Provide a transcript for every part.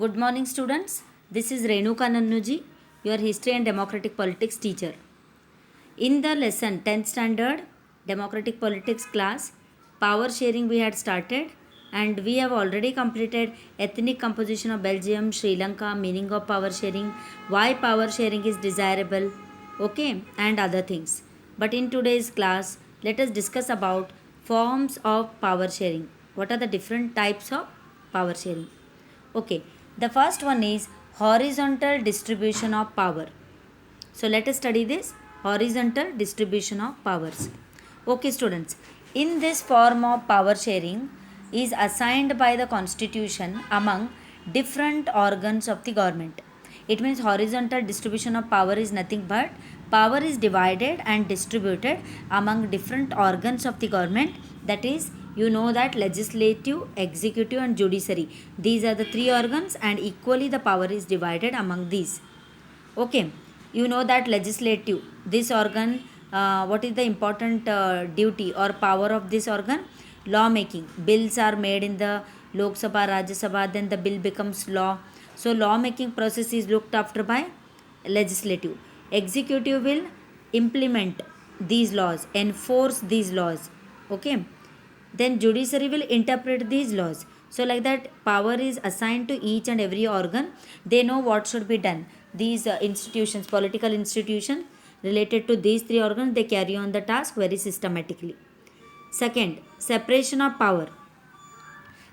Good morning, students. This is Renuka Nannuji, your History and Democratic Politics teacher. In the lesson 10th standard Democratic Politics class, power sharing we had started, and we have already completed ethnic composition of Belgium, Sri Lanka, meaning of power sharing, why power sharing is desirable, okay, and other things. But in today's class, let us discuss about forms of power sharing. What are the different types of power sharing? Okay, the first one is horizontal distribution of power. So let us study this horizontal distribution of powers. Okay, students, in this form of power sharing is assigned by the constitution among different organs of the government. It means horizontal distribution of power is nothing but power is divided and distributed among different organs of the government, that is, you know that legislative, executive and judiciary, these are the three organs and equally the power is divided among these. Okay, you know that legislative, this organ, what is the important duty or power of this organ? Law making. Bills are made in the Lok Sabha, Rajya Sabha, then the bill becomes law. So law making process is looked after by legislative. Executive will implement these laws, enforce these laws. Okay, then judiciary will interpret these laws. So like that power is assigned to each and every organ. They know what should be done. These institutions, political institutions related to these three organs, they carry on the task very systematically. Second, separation of power.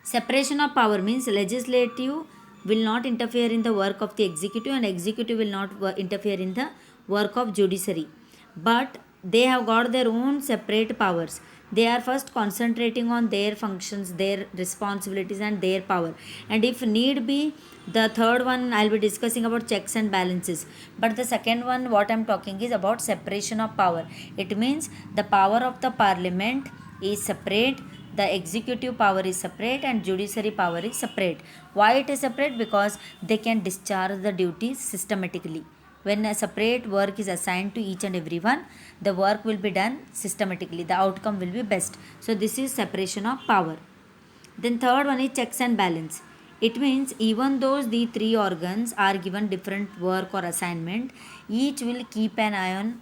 Separation of power means legislative will not interfere in the work of the executive and executive will not interfere in the work of judiciary. But they have got their own separate powers. They are first concentrating on their functions, their responsibilities and their power. And if need be, the third one I'll be discussing about checks and balances. But the second one what I'm talking is about separation of power. It means the power of the parliament is separate, the executive power is separate and judiciary power is separate. Why it is separate? Because they can discharge the duties systematically. When a separate work is assigned to each and every one, the work will be done systematically, the outcome will be best. So this is separation of power. Then third one is checks and balance. It means even though the three organs are given different work or assignment, each will keep an eye on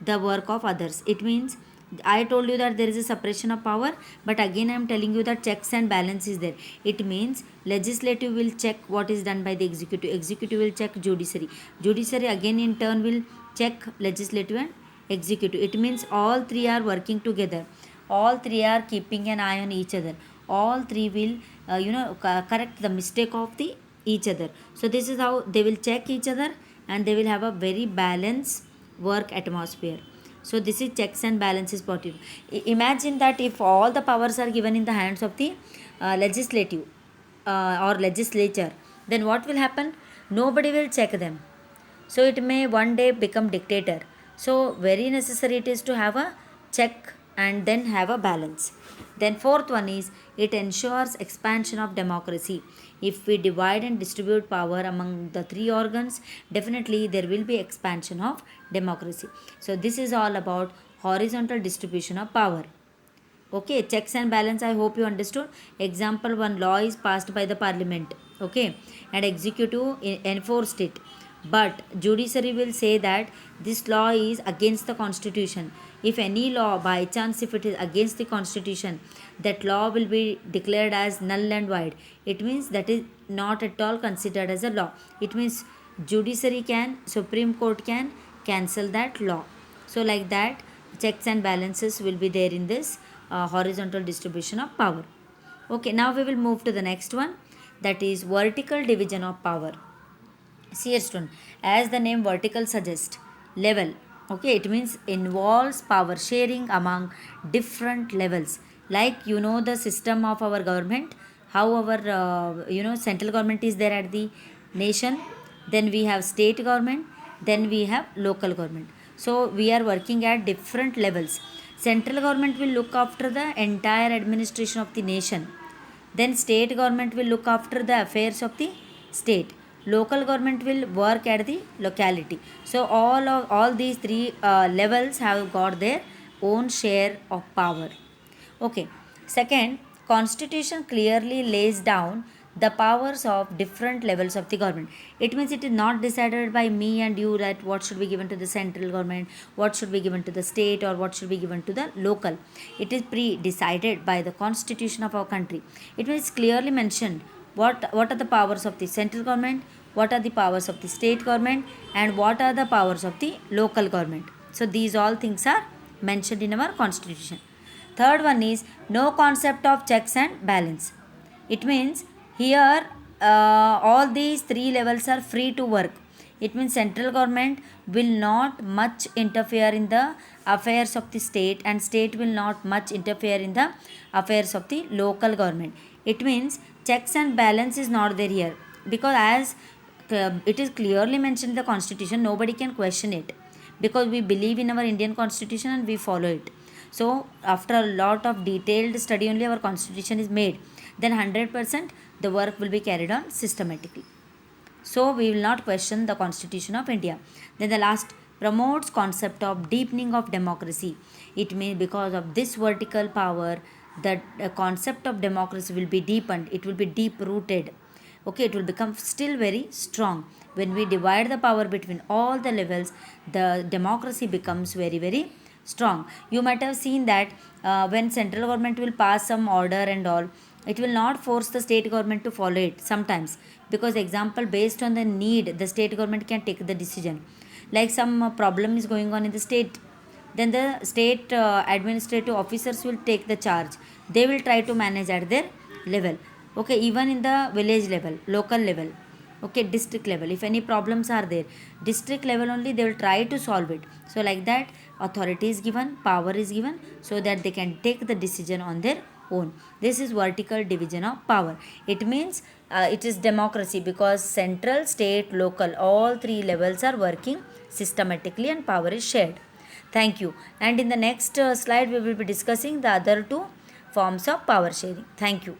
the work of others. It means I told you that there is a separation of power, but again I am telling you that checks and balance is there. It means legislative will check what is done by the executive, executive will check judiciary, judiciary again in turn will check legislative and executive. It means all three are working together, all three are keeping an eye on each other, all three will correct the mistake of the each other. So this is how they will check each other and they will have a very balanced work atmosphere. So this is checks and balances positive. Imagine that if all the powers are given in the hands of the legislative or legislature, then what will happen? Nobody will check them. So it may one day become dictator. So very necessary it is to have a check and then have a balance. Then fourth one is it ensures expansion of democracy. If we divide and distribute power among the three organs, definitely there will be expansion of democracy. So this is all about horizontal distribution of power. Okay, checks and balance, I hope you understood. Example, one law is passed by the parliament, okay, and executive enforced it, but judiciary will say that this law is against the constitution. If any law by chance if it is against the constitution, that law will be declared as null and void. It means that is not at all considered as a law. It means judiciary can, supreme court can cancel that law. So like that checks and balances will be there in this horizontal distribution of power. Okay, now we will move to the next one, that is vertical division of power. See here, student, as the name vertical suggests, level. Okay, it means involves power sharing among different levels. Like you know the system of our government, how our central government is there at the nation, then we have state government, then we have local government. So we are working at different levels. Central government will look after the entire administration of the nation. Then state government will look after the affairs of the state. Local government will work at the locality. So all these three levels have got their own share of power. Okay. Second, constitution clearly lays down the powers of different levels of the government. It means it is not decided by me and you that what should be given to the central government, what should be given to the state, or what should be given to the local. It is pre-decided by the constitution of our country. It means clearly mentioned what are the powers of the central government, what are the powers of the state government, and what are the powers of the local government. So these all things are mentioned in our constitution. Third one is no concept of checks and balance. It means here all these three levels are free to work. It means central government will not much interfere in the affairs of the state, and state will not much interfere in the affairs of the local government. It means checks and balance is not there here, because as it is clearly mentioned in the constitution, nobody can question it, because we believe in our Indian constitution and we follow it. So after a lot of detailed study only our constitution is made, then 100% the work will be carried on systematically. So we will not question the constitution of India. Then the last, promotes concept of deepening of democracy. It means because of this vertical power, the concept of democracy will be deepened, it will be deep rooted. Okay, it will become still very strong. When we divide the power between all the levels, the democracy becomes very, very strong. You might have seen that when central government will pass some order and all, it will not force the state government to follow it sometimes, because example, based on the need, the state government can take the decision. Like some problem is going on in the state, then the state administrative officers will take the charge. They will try to manage at their level. Okay, even in the village level, local level, okay, district level, if any problems are there, district level only they will try to solve it. So like that, authority is given, power is given, so that they can take the decision on their own. This is vertical division of power. It means it is democracy, because central, state, local, all three levels are working systematically and power is shared. Thank you. And in the next slide we will be discussing the other two forms of power sharing. Thank you.